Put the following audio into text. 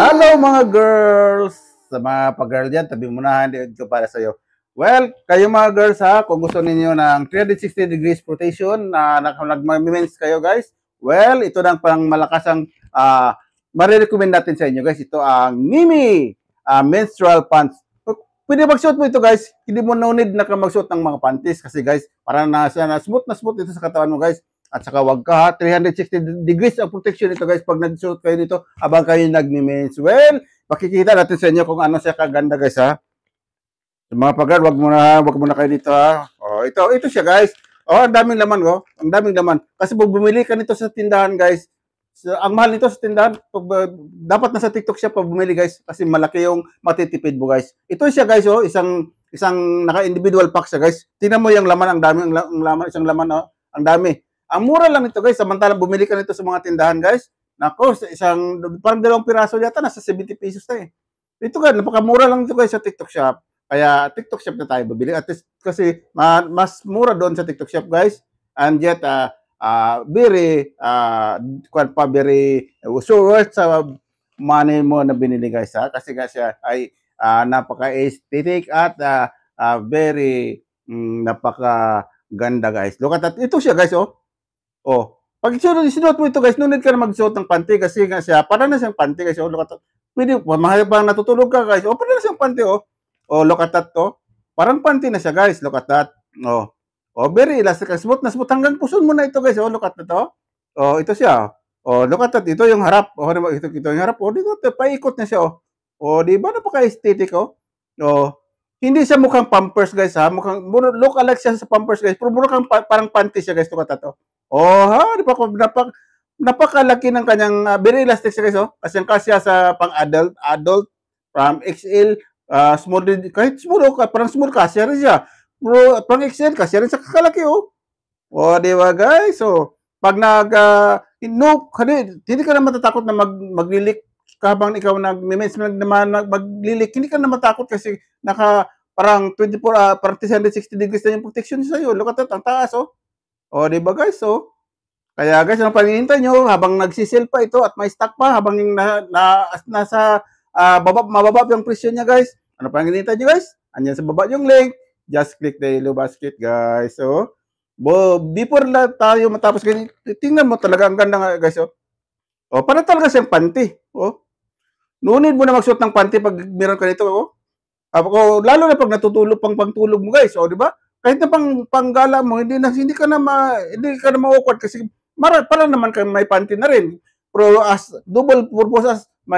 Hello mga girls! Sa mga pag-girl dyan, tabi mo na, hindi ko para sa'yo. Well, kayo mga girls ha, kung gusto ninyo ng 360 degrees rotation na nag-mens kayo guys, well, ito na pang malakasang marirecommend natin sa inyo guys. Ito ang Mimi menstrual pants. Pwede mag-suot mo ito guys, hindi mo no need na mag-suot ng mga panties kasi guys, para na smooth ito sa katawan mo guys. At saka wag ka ha, 360 degrees ang protection ito guys pag nag-suot kayo nito habang kayo nagmi-mens. Well, makikita natin sa inyo kung ano siya kaganda guys ha. Sa mga pagad, wag muna kayo dito ha. Oh, ito siya guys. Oh, ang daming laman oh. Ang daming laman. Kasi pag bumili ka nito sa tindahan guys, ang mahal nito sa tindahan, dapat nasa TikTok siya pag bumili guys kasi malaki yung matitipid mo guys. Ito siya guys oh, isang naka-individual pack siya guys. Tingnan mo yung laman, ang dami ang laman, isang laman oh. Ang dami. Ang mura lang ito guys, samantalang bumili ka nito sa mga tindahan guys. Nako, parang 2 piraso yata, nasa 70 pesos na eh. Ito guys, napakamura lang ito guys sa TikTok shop. Kaya TikTok shop na tayo bibili. At least kasi mas mura doon sa TikTok shop guys. And yet, very so worth sa money mo na binili guys ha. Kasi guys ay napaka-aesthetic at very napaka-ganda guys. Look at that. Ito siya guys oh. Oh, pag sinuot mo ito guys, no need ka na magsuot ng panty kasi nga siya, para na siyang panty guys. Oh, look at that. Pwede, mahal pa natutulog ka guys. Oh, para na siyang panty oh. Oh, look at that to. Parang panty na siya guys. Look at that. Oh. Oh, very elastic. Smooth na smooth. Hanggang puson mo na ito guys. Oh, look at that to. Oh, ito siya. Oh, look at that. Ito yung harap. Oh, ito yung harap. Oh, dito, paikot na siya oh. Oh, di ba napaka-aesthetic oh. Oh. Hindi siya mukhang Pampers guys ha. Look alike siya sa Pampers guys. Pero mukhang parang panty siya guys. Look at that to. Oh, ha, napakalaki ng kanyang very elastic siya guys oh. Kasi sa adult from XL small kahit small parang small kasi rin siya. Pero pang XL kasi rin sa kakalaki oh. Oh, di ba guys? So, pag hindi ka na matatakot na maglilik habang ikaw nag-mens maglilik, hindi ka na matakot kasi parang parang 360 degrees na yung protection sa iyo. Look at that, ang taas oh. O, di ba guys? So, kaya guys, ano pang hinihintay nyo habang nagsisale pa ito at may stock pa habang nasa mababa yung presyo niya guys. Ano pang hinihintay nyo guys? Andiyan sa baba yung link. Just click the yellow basket guys. So, before tayo matapos ganyan, tingnan mo talaga ang ganda nga guys. Oh. O, para talaga siyang panty. Oh. No need mo na magsuot ng panty pag meron ka nito. Oh. Lalo na pag natutulog pangtulog mo guys. O, di ba? Kahit na panggala mo, hindi ka na ma-awkward kasi para naman kang may panty na rin. Pero as double purpose as